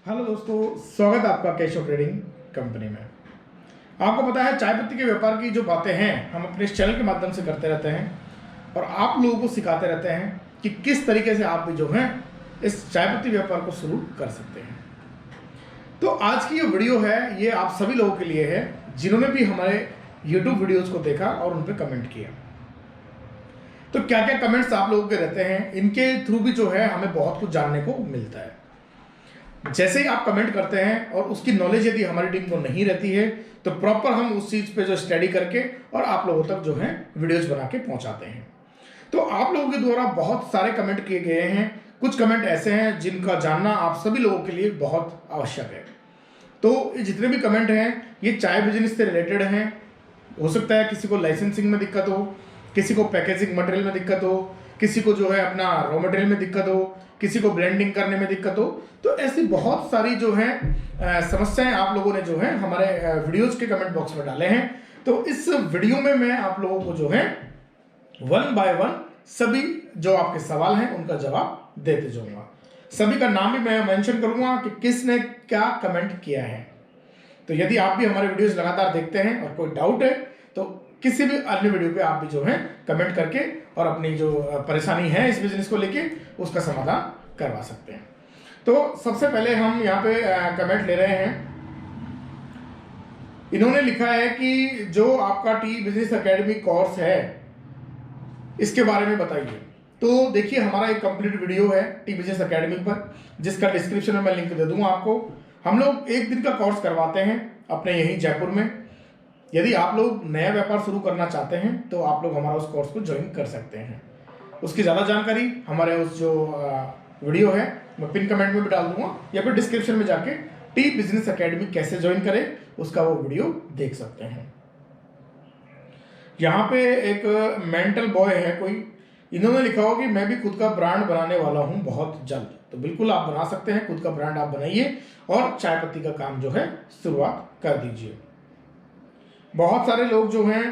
Hello दोस्तों, स्वागत है आपका केशव ट्रेडिंग कंपनी में। आपको पता है चाय पत्ती के व्यापार की जो बातें हैं हम अपने इस चैनल के माध्यम से करते रहते हैं और आप लोगों को सिखाते रहते हैं कि किस तरीके से आप भी जो हैं इस चाय पत्ती व्यापार को शुरू कर सकते हैं। तो आज की ये वीडियो है, ये आप सभी लोगों के लिए है जिन्होंने भी हमारे यूट्यूब वीडियोज को देखा और उन पर कमेंट किया। तो क्या क्या कमेंट्स आप लोगों के रहते हैं, इनके थ्रू भी जो है हमें बहुत कुछ जानने को मिलता है। जैसे ही आप कमेंट करते हैं और उसकी नॉलेज यदि हमारी टीम को नहीं रहती है तो प्रॉपर हम उस चीज़ पे जो स्टडी करके और आप लोगों तक जो है वीडियोस बना के पहुंचाते हैं। तो आप लोगों के द्वारा बहुत सारे कमेंट किए गए हैं। कुछ कमेंट ऐसे हैं जिनका जानना आप सभी लोगों के लिए बहुत आवश्यक है। तो जितने भी कमेंट हैं ये चाय बिजनेस से रिलेटेड हैं। हो सकता है किसी को लाइसेंसिंग में दिक्कत हो, किसी को पैकेजिंग मटेरियल में दिक्कत हो, किसी को जो है अपना रॉ मटेरियल में दिक्कत हो, किसी को ब्लेंडिंग करने में दिक्कत हो। तो ऐसी बहुत सारी जो है समस्याएं आप लोगों ने जो है हमारे वीडियोज के कमेंट बॉक्स में डाले हैं। तो इस वीडियो में मैं आप लोगों को जो है वन बाय वन सभी जो आपके सवाल हैं उनका जवाब देते जाऊंगा। सभी का नाम भी मैं मेंशन करूंगा कि किसने क्या कमेंट किया है। तो यदि आप भी हमारे वीडियोस लगातार देखते हैं और कोई डाउट है तो किसी भी अन्य वीडियो पे आप भी जो है कमेंट करके और अपनी जो परेशानी है इस बिजनेस को लेके उसका समाधान करवा सकते हैं। तो सबसे पहले हम यहाँ पे कमेंट ले रहे हैं। इन्होंने लिखा है कि जो आपका टी बिजनेस एकेडमी कोर्स है इसके बारे में बताइए। तो देखिए हमारा एक कंप्लीट वीडियो है टी बिजनेस एकेडमी पर, जिसका डिस्क्रिप्शन में मैं लिंक दे दूंगा आपको। हम लोग एक दिन का कोर्स करवाते हैं अपने यहीं जयपुर में। यदि आप लोग नया व्यापार शुरू करना चाहते हैं तो आप लोग हमारा उस कोर्स को ज्वाइन कर सकते हैं। उसकी ज़्यादा जानकारी हमारे उस जो वीडियो है मैं पिन कमेंट में भी डाल दूंगा या फिर डिस्क्रिप्शन में जाके टी बिजनेस एकेडमी कैसे ज्वाइन करें उसका वो वीडियो देख सकते हैं। यहाँ पे एक मेंटल बॉय है कोई, इन्होंने लिखा हो कि मैं भी खुद का ब्रांड बनाने वाला हूँ बहुत जल्द। तो बिल्कुल आप बना सकते हैं, खुद का ब्रांड आप बनाइए और चाय पत्ती का काम जो है शुरुआत कर दीजिए। बहुत सारे लोग जो हैं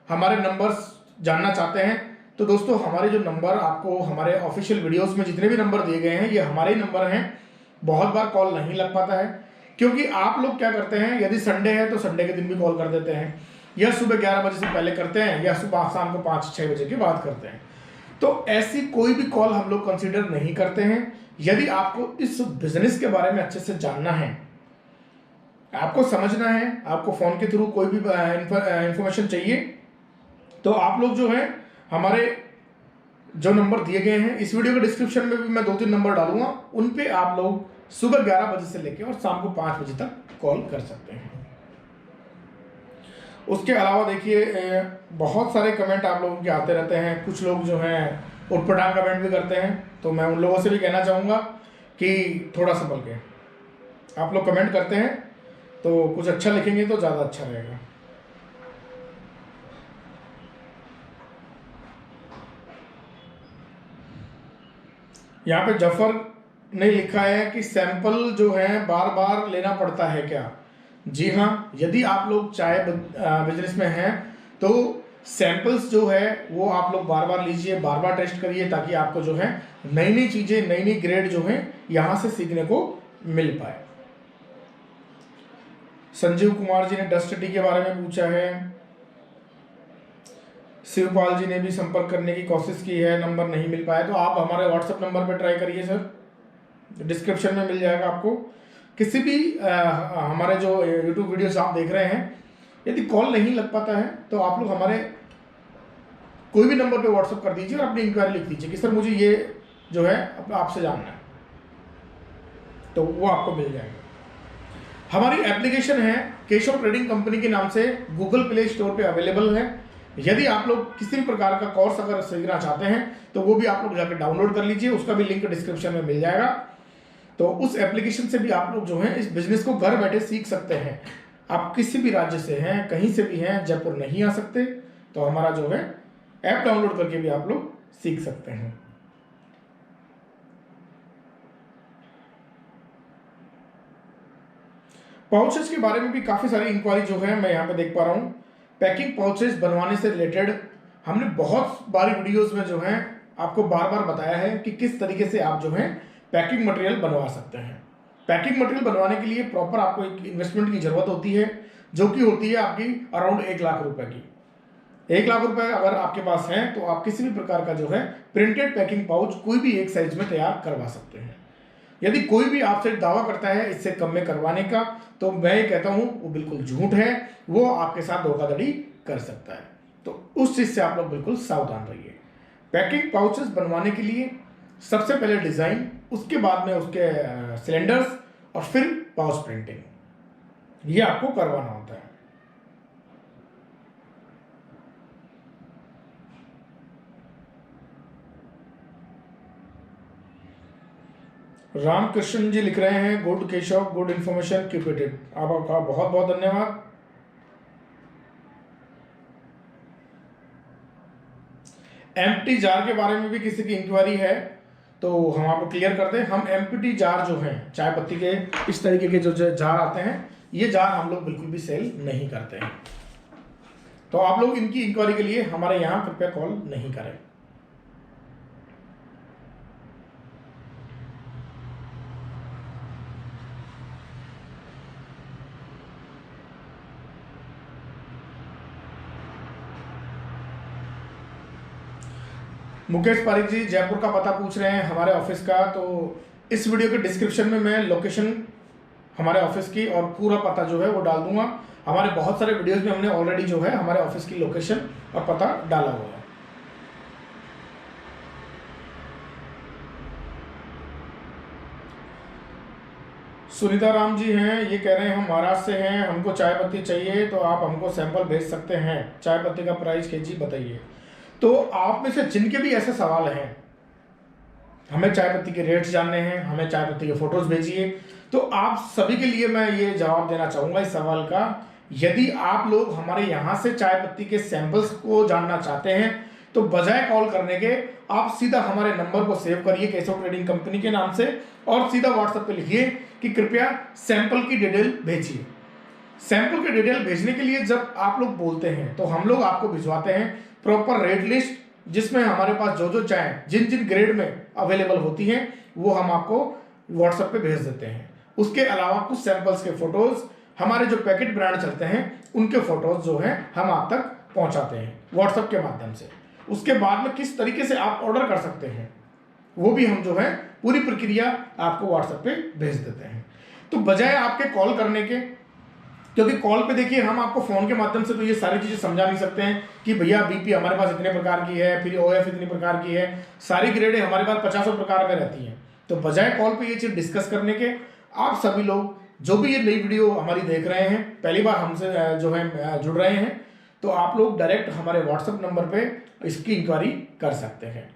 हमारे नंबर्स जानना चाहते हैं। तो दोस्तों हमारे जो नंबर आपको हमारे ऑफिशियल वीडियोस में जितने भी नंबर दिए गए हैं ये हमारे ही नंबर हैं। बहुत बार कॉल नहीं लग पाता है क्योंकि आप लोग क्या करते हैं, यदि संडे है तो संडे के दिन भी कॉल कर देते हैं, या सुबह 11 बजे से पहले करते हैं, या सुबह शाम को 5-6 बजे के बाद करते हैं। तो ऐसी कोई भी कॉल हम लोग कंसिडर नहीं करते हैं। यदि आपको इस बिजनेस के बारे में अच्छे से जानना है, आपको समझना है, आपको फोन के थ्रू कोई भी इंफॉर्मेशन चाहिए तो आप लोग जो है हमारे जो नंबर दिए गए हैं इस वीडियो के डिस्क्रिप्शन में भी मैं 2-3 नंबर डालूंगा, उन पे आप लोग सुबह 11 बजे से लेकर और शाम को 5 बजे तक कॉल कर सकते हैं। उसके अलावा देखिए बहुत सारे कमेंट आप लोगों के आते रहते हैं। कुछ लोग जो हैं उटपटांग कमेंट भी करते हैं, तो मैं उन लोगों से भी कहना चाहूँगा कि थोड़ा संभल के आप लोग कमेंट करते हैं तो कुछ अच्छा लिखेंगे तो ज़्यादा अच्छा रहेगा। यहाँ पे जफर ने लिखा है कि सैंपल जो है बार बार लेना पड़ता है क्या? जी हाँ, यदि आप लोग चाय बिजनेस में हैं तो सैंपल्स जो है वो आप लोग बार बार लीजिए, बार बार टेस्ट करिए, ताकि आपको जो है नई नई चीज़ें, नई नई ग्रेड जो है यहाँ से सीखने को मिल पाए। संजीव कुमार जी ने डस्ट टी के बारे में पूछा है। शिवपाल जी ने भी संपर्क करने की कोशिश की है, नंबर नहीं मिल पाया। तो आप हमारे व्हाट्सएप नंबर पर ट्राई करिए सर, डिस्क्रिप्शन में मिल जाएगा आपको। किसी भी हमारे जो यूट्यूब वीडियोस आप देख रहे हैं, यदि कॉल नहीं लग पाता है तो आप लोग हमारे कोई भी नंबर पे व्हाट्सएप कर दीजिए और अपनी इंक्वायरी लिख दीजिए कि सर मुझे ये जो है आपसे जानना है, तो वो आपको मिल जाएगा। हमारी एप्लीकेशन है केशव ट्रेडिंग कंपनी के नाम से, गूगल प्ले स्टोर पे अवेलेबल है। यदि आप लोग किसी भी प्रकार का कोर्स अगर सीखना चाहते हैं तो वो भी आप लोग जाकर डाउनलोड कर लीजिए, उसका भी लिंक डिस्क्रिप्शन में मिल जाएगा। तो उस एप्लीकेशन से भी आप लोग जो हैं इस बिजनेस को घर बैठे सीख सकते हैं। आप किसी भी राज्य से हैं, कहीं से भी हैं, जयपुर नहीं आ सकते तो हमारा जो है ऐप डाउनलोड करके भी आप लोग सीख सकते हैं। पाउचेस के बारे में भी काफ़ी सारी इंक्वायरी जो है मैं यहाँ पे देख पा रहा हूँ। पैकिंग पाउचेस बनवाने से रिलेटेड हमने बहुत बारी वीडियोस में जो है आपको बार बार बताया है कि किस तरीके से आप जो है पैकिंग मटेरियल बनवा सकते हैं। पैकिंग मटेरियल बनवाने के लिए प्रॉपर आपको एक इन्वेस्टमेंट की जरूरत होती है, जो कि होती है आपकी अराउंड 1 लाख रुपए की। 1 लाख रुपए अगर आपके पास है तो आप किसी भी प्रकार का जो है प्रिंटेड पैकिंग पाउच कोई भी एक साइज में तैयार करवा सकते हैं। यदि कोई भी आपसे दावा करता है इससे कम में करवाने का, तो मैं ये कहता हूं वो बिल्कुल झूठ है, वो आपके साथ धोखाधड़ी कर सकता है। तो उस चीज से आप लोग बिल्कुल सावधान रहिए। पैकिंग पाउचेस बनवाने के लिए सबसे पहले डिजाइन, उसके बाद में उसके सिलेंडर्स और फिर पाउच प्रिंटिंग, ये आपको करवाना होता है। रामकृष्ण जी लिख रहे हैं, good Keshav, good information, keep it. आपका बहुत बहुत धन्यवाद। एम्प्टी जार के बारे में भी किसी की इंक्वायरी है तो हम आपको क्लियर कर दें। हम एम्प्टी जार जो हैं, चाय पत्ती के इस तरीके के जो जार आते हैं, ये जार हम लोग बिल्कुल भी सेल नहीं करते हैं। तो आप लोग इनकी इंक्वायरी के लिए हमारे यहाँ कृपया कॉल नहीं करें। मुकेश पारिक जी जयपुर का पता पूछ रहे हैं हमारे ऑफिस का, तो इस वीडियो के डिस्क्रिप्शन में मैं लोकेशन हमारे ऑफिस की और पूरा पता जो है वो डाल दूंगा। हमारे बहुत सारे वीडियोस में हमने ऑलरेडी जो है हमारे ऑफिस की लोकेशन और पता डाला हुआ है। सुनीता राम जी हैं, ये कह रहे हैं हम महाराष्ट्र से हैं, हमको चाय पत्ती चाहिए तो आप हमको सैंपल भेज सकते हैं, चाय पत्ती का प्राइस केजी बताइए। तो आप में से जिनके भी ऐसे सवाल हैं, हमें चाय पत्ती के रेट्स जानने हैं, हमें चाय पत्ती के फोटोज भेजिए, तो आप सभी के लिए मैं ये जवाब देना चाहूंगा इस सवाल का। यदि आप लोग हमारे यहाँ से चाय पत्ती के सैंपल्स को जानना चाहते हैं तो बजाय कॉल करने के आप सीधा हमारे नंबर को सेव करिए केशव ट्रेडिंग कंपनी के नाम से और सीधा व्हाट्सएप पे लिखिए कि कृपया सैंपल की डिटेल भेजिए। सैंपल की डिटेल भेजने के लिए जब आप लोग बोलते हैं तो हम लोग आपको भिजवाते हैं प्रॉपर रेट लिस्ट, जिसमें हमारे पास जो जो चाय जिन जिन ग्रेड में अवेलेबल होती हैं वो हम आपको व्हाट्सएप पे भेज देते हैं। उसके अलावा कुछ सैंपल्स के फोटोज, हमारे जो पैकेट ब्रांड चलते हैं उनके फोटोज जो हैं हम आप तक पहुंचाते हैं व्हाट्सएप के माध्यम से। उसके बाद में किस तरीके से आप ऑर्डर कर सकते हैं वो भी हम जो है पूरी प्रक्रिया आपको व्हाट्सएप पे भेज देते हैं। तो बजाय आपके कॉल करने के, क्योंकि कॉल पे देखिए हम आपको फोन के माध्यम से तो ये सारी चीजें समझा नहीं सकते हैं कि भैया बीपी हमारे पास इतने प्रकार की है, फिर ओएफ इतनी प्रकार की है, सारी ग्रेडें हमारे पास 50 प्रकार में रहती हैं। तो बजाय कॉल पे ये चीज डिस्कस करने के, आप सभी लोग जो भी ये नई वीडियो हमारी देख रहे हैं, पहली बार हमसे जो है जुड़ रहे हैं, तो आप लोग डायरेक्ट हमारे व्हाट्सएप नंबर पे इसकी इंक्वायरी कर सकते हैं।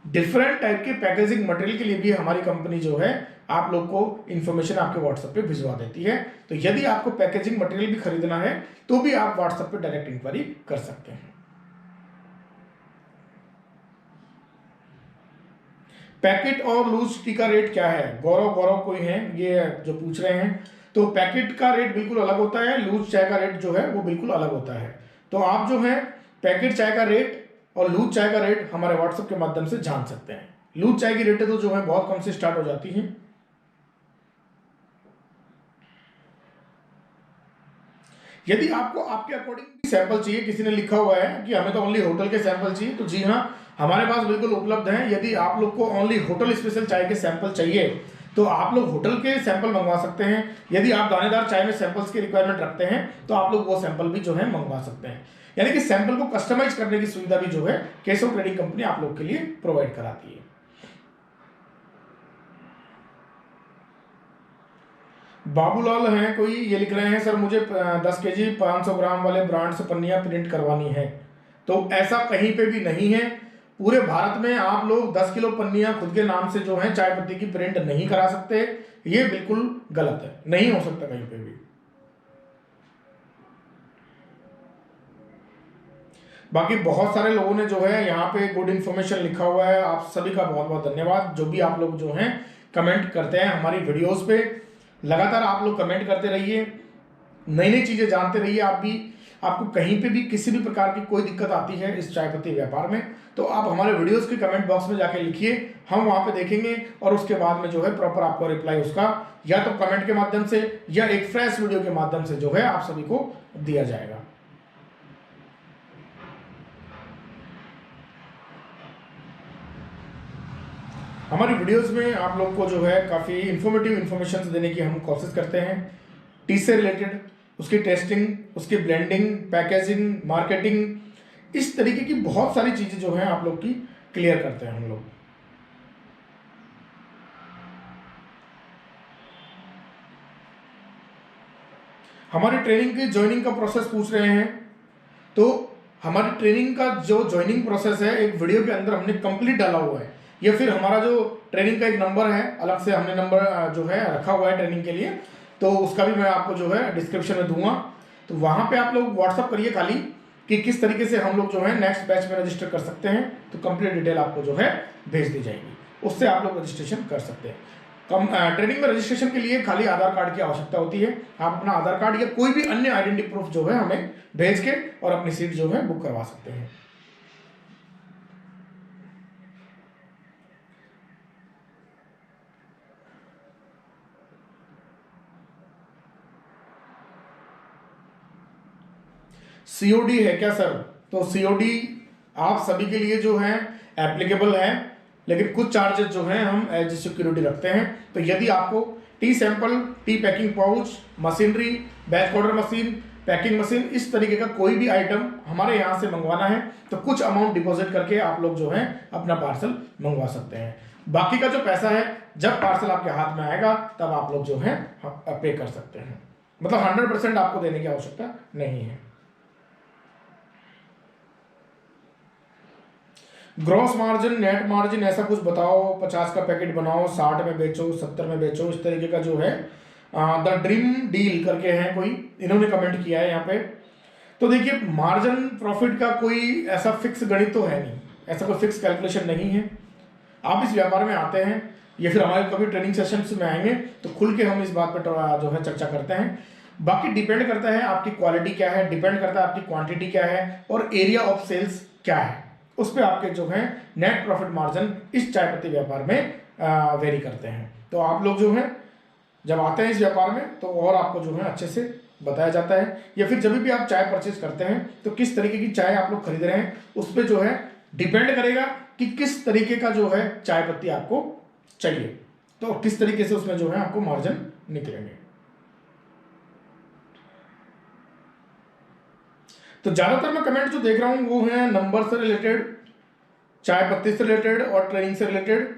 डिफरेंट टाइप के पैकेजिंग मटेरियल के लिए भी हमारी कंपनी जो है आप लोग को इन्फॉर्मेशन आपके व्हाट्सएप पे भिजवा देती है। तो यदि आपको पैकेजिंग मटेरियल भी खरीदना है तो भी आप व्हाट्सएप पे डायरेक्ट इंक्वायरी कर सकते हैं। पैकेट और लूज टी का रेट क्या है? गौरव कोई है ये जो पूछ रहे हैं। तो पैकेट का रेट बिल्कुल अलग होता है, लूज चाय का रेट जो है वो बिल्कुल अलग होता है। तो आप जो है पैकेट चाय का रेट और लूज चाय का रेट हमारे व्हाट्सएप के माध्यम से जान सकते हैं। लूज चाय की रेटें तो जो है बहुत कम से स्टार्ट हो जाती हैं। यदि आपको आपके अकॉर्डिंग सैंपल चाहिए, किसी ने लिखा हुआ है कि हमें तो ओनली होटल के सैंपल चाहिए, तो जी हाँ हमारे पास बिल्कुल उपलब्ध हैं। यदि आप लोग को ओनली होटल स्पेशल चाय के सैंपल चाहिए तो आप लोग होटल के सैंपल मंगवा सकते हैं। यदि आप दानेदार चाय में सैंपल्स की रिक्वायरमेंट रखते हैं तो आप लोग वो सैंपल भी जो है मंगवा सकते हैं। यानी कि सैंपल को कस्टमाइज करने की सुविधा भी जो है केशव ट्रेडिंग कंपनी आप लोग के लिए प्रोवाइड कराती है। बाबूलाल हैं कोई, ये लिख रहे हैं सर मुझे 10 केजी 500 ग्राम वाले ब्रांड से पन्नियां प्रिंट करवानी है। तो ऐसा कहीं पे भी नहीं है। पूरे भारत में आप लोग 10 किलो पन्नियां खुद के नाम से जो है चाय पत्ती की प्रिंट नहीं करा सकते। ये बिल्कुल गलत है, नहीं हो सकता कहीं पे भी। बाकी बहुत सारे लोगों ने जो है यहाँ पे गुड इन्फॉर्मेशन लिखा हुआ है, आप सभी का बहुत बहुत धन्यवाद। जो भी आप लोग जो हैं कमेंट करते हैं हमारी वीडियोस पे, लगातार आप लोग कमेंट करते रहिए, नई नई चीज़ें जानते रहिए। आप भी आपको कहीं पे भी किसी भी प्रकार की कोई दिक्कत आती है इस चाय पत्ती व्यापार में, तो आप हमारे वीडियोस के कमेंट बॉक्स में जाके लिखिए, हम वहाँ पे देखेंगे और उसके बाद में जो है प्रॉपर आपको रिप्लाई उसका या तो कमेंट के माध्यम से या एक फ्रेश वीडियो के माध्यम से जो है आप सभी को दिया जाएगा। हमारी वीडियोस में आप लोग को जो है काफ़ी इन्फॉर्मेटिव इन्फॉर्मेशन देने की हम कोशिश करते हैं, टी से रिलेटेड, उसकी टेस्टिंग, उसकी ब्लेंडिंग, पैकेजिंग, मार्केटिंग, इस तरीके की बहुत सारी चीज़ें जो हैं आप लोग की क्लियर करते हैं हम लोग। हमारी ट्रेनिंग की ज्वाइनिंग का प्रोसेस पूछ रहे हैं, तो हमारी ट्रेनिंग का जो ज्वाइनिंग प्रोसेस है एक वीडियो के अंदर हमने कंप्लीट डाला हुआ है, या फिर हमारा जो ट्रेनिंग का एक नंबर है अलग से हमने नंबर जो है रखा हुआ है ट्रेनिंग के लिए, तो उसका भी मैं आपको जो है डिस्क्रिप्शन में दूंगा। तो वहाँ पे आप लोग व्हाट्सअप करिए खाली कि किस तरीके से हम लोग जो है नेक्स्ट बैच में रजिस्टर कर सकते हैं, तो कंप्लीट डिटेल आपको जो है भेज दी जाएगी, उससे आप लोग रजिस्ट्रेशन कर सकते हैं। ट्रेनिंग में रजिस्ट्रेशन के लिए खाली आधार कार्ड की आवश्यकता होती है। आप अपना आधार कार्ड या कोई भी अन्य आइडेंटिटी प्रूफ जो है हमें भेज के और अपनी सीट जो है बुक करवा सकते हैं। सीओडी है क्या सर? तो सीओडी आप सभी के लिए जो है एप्लीकेबल है, लेकिन कुछ चार्जेस जो हैं हम एज सिक्योरिटी रखते हैं। तो यदि आपको T sample, T packing pouch, machinery, batch powder machine, packing machine, इस तरीके का कोई भी आइटम हमारे यहाँ से मंगवाना है तो कुछ अमाउंट डिपॉजिट करके आप लोग जो है अपना पार्सल मंगवा सकते हैं। बाकी का जो पैसा है जब पार्सल आपके हाथ में आएगा तब आप लोग जो है पे कर सकते हैं, मतलब 100% आपको देने की आवश्यकता नहीं है। ग्रॉस मार्जिन, नेट मार्जिन ऐसा कुछ बताओ, 50 का पैकेट बनाओ, 60 में बेचो, 70 में बेचो, इस तरीके का जो है द ड्रीम डील करके है कोई, इन्होंने कमेंट किया है यहाँ पे। तो देखिए मार्जिन प्रॉफिट का कोई ऐसा फिक्स गणित तो है नहीं, ऐसा कोई फिक्स कैलकुलेशन नहीं है। आप इस व्यापार में आते हैं या फिर हमारे कभी ट्रेनिंग सेशंस में आएंगे तो खुल के हम इस बात पर जो है चर्चा करते हैं। बाकी डिपेंड करता है आपकी क्वालिटी क्या है, डिपेंड करता है आपकी क्वांटिटी क्या है और एरिया ऑफ सेल्स क्या है, उस पर आपके जो है नेट प्रॉफिट मार्जिन इस चाय पत्ती व्यापार में वेरी करते हैं। तो आप लोग जो है जब आते हैं इस व्यापार में तो और आपको जो है अच्छे से बताया जाता है, या फिर जब भी आप चाय परचेज करते हैं तो किस तरीके की चाय आप लोग खरीद रहे हैं उस पर जो है डिपेंड करेगा कि किस तरीके का जो है चाय पत्ती आपको चाहिए, तो किस तरीके से उसमें जो है आपको मार्जिन निकलेंगे। तो ज्यादातर मैं कमेंट जो देख रहा हूं वो है नंबर से रिलेटेड, चाय पत्ती से रिलेटेड और ट्रेनिंग से रिलेटेड,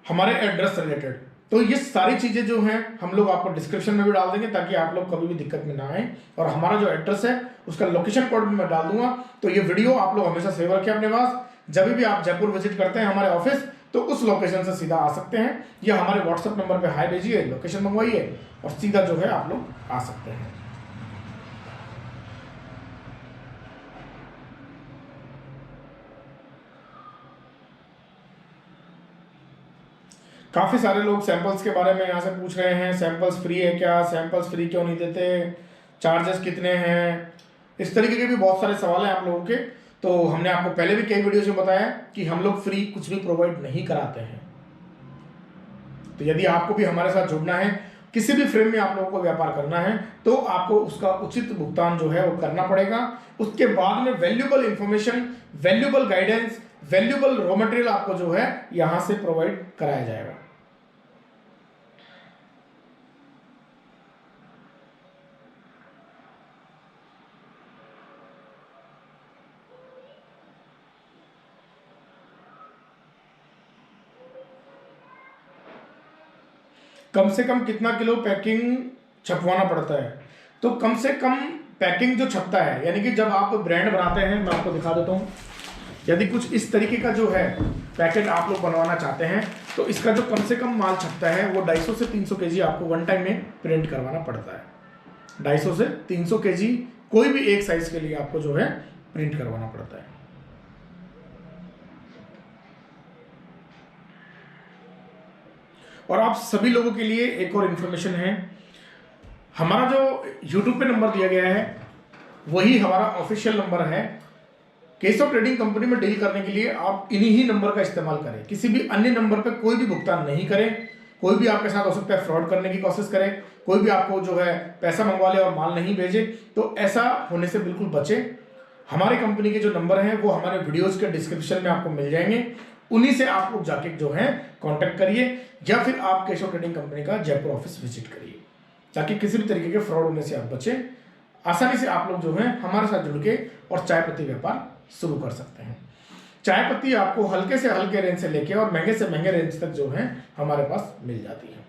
हमारे एड्रेस से रिलेटेड। तो ये सारी चीजें जो हैं हम लोग आपको डिस्क्रिप्शन में भी डाल देंगे ताकि आप लोग कभी भी दिक्कत में ना आए, और हमारा जो एड्रेस है उसका लोकेशन कोड भी मैं डाल दूंगा। तो ये वीडियो आप लोग हमेशा सेव रखें अपने पास, जब भी आप जयपुर विजिट करते हैं हमारे ऑफिस तो उस लोकेशन से सीधा आ सकते हैं, या हमारे व्हाट्सएप नंबर पे हाई भेजिए, लोकेशन मंगवाइए और सीधा जो है आप लोग आ सकते हैं। काफ़ी सारे लोग सैंपल्स के बारे में यहाँ से पूछ रहे हैं, सैंपल्स फ्री है क्या, सैंपल्स फ्री क्यों नहीं देते, चार्जेस कितने हैं, इस तरीके के भी बहुत सारे सवाल हैं आप लोगों के। तो हमने आपको पहले भी कई वीडियोज में बताया कि हम लोग फ्री कुछ भी प्रोवाइड नहीं कराते हैं। तो यदि आपको भी हमारे साथ जुड़ना है, किसी भी फ्रेम में आप लोगों को व्यापार करना है तो आपको उसका उचित भुगतान जो है वो करना पड़ेगा। उसके बाद में valuable information, valuable guidance, valuable raw material आपको जो है यहां से प्रोवाइड कराया जाएगा। कम से कम कितना किलो पैकिंग छपवाना पड़ता है? तो कम से कम पैकिंग जो छपता है, यानी कि जब आप ब्रांड बनाते हैं, मैं आपको दिखा देता हूँ, यदि कुछ इस तरीके का जो है पैकेट आप लोग बनवाना चाहते हैं तो इसका जो कम से कम माल छपता है वो 250 से 300 केजी आपको वन टाइम में प्रिंट करवाना पड़ता है। 250 से 300 केजी कोई भी एक साइज के लिए आपको जो है प्रिंट करवाना पड़ता है। और आप सभी लोगों के लिए एक और इन्फॉर्मेशन है, हमारा जो YouTube पे नंबर दिया गया है वही हमारा ऑफिशियल नंबर है। केशव ट्रेडिंग कंपनी में डील करने के लिए आप इन्हीं ही नंबर का इस्तेमाल करें, किसी भी अन्य नंबर पर कोई भी भुगतान नहीं करें। कोई भी आपके साथ हो सकता है फ्रॉड करने की कोशिश करे, कोई भी आपको जो है पैसा मंगवा ले और माल नहीं भेजे, तो ऐसा होने से बिल्कुल बचें। हमारी कंपनी के जो नंबर हैं वो हमारे वीडियोस के डिस्क्रिप्शन में आपको मिल जाएंगे, उन्हीं से आप लोग जाके जो है कांटेक्ट करिए, या फिर आप केशव ट्रेडिंग कंपनी का जयपुर ऑफिस विजिट करिए, ताकि किसी भी तरीके के फ्रॉड होने से आप बचें। आसानी से आप लोग जो है हमारे साथ जुड़ के और चाय पत्ती व्यापार शुरू कर सकते हैं। चाय पत्ती आपको हल्के से हल्के रेंज से लेके और महंगे से महंगे रेंज तक जो है हमारे पास मिल जाती है।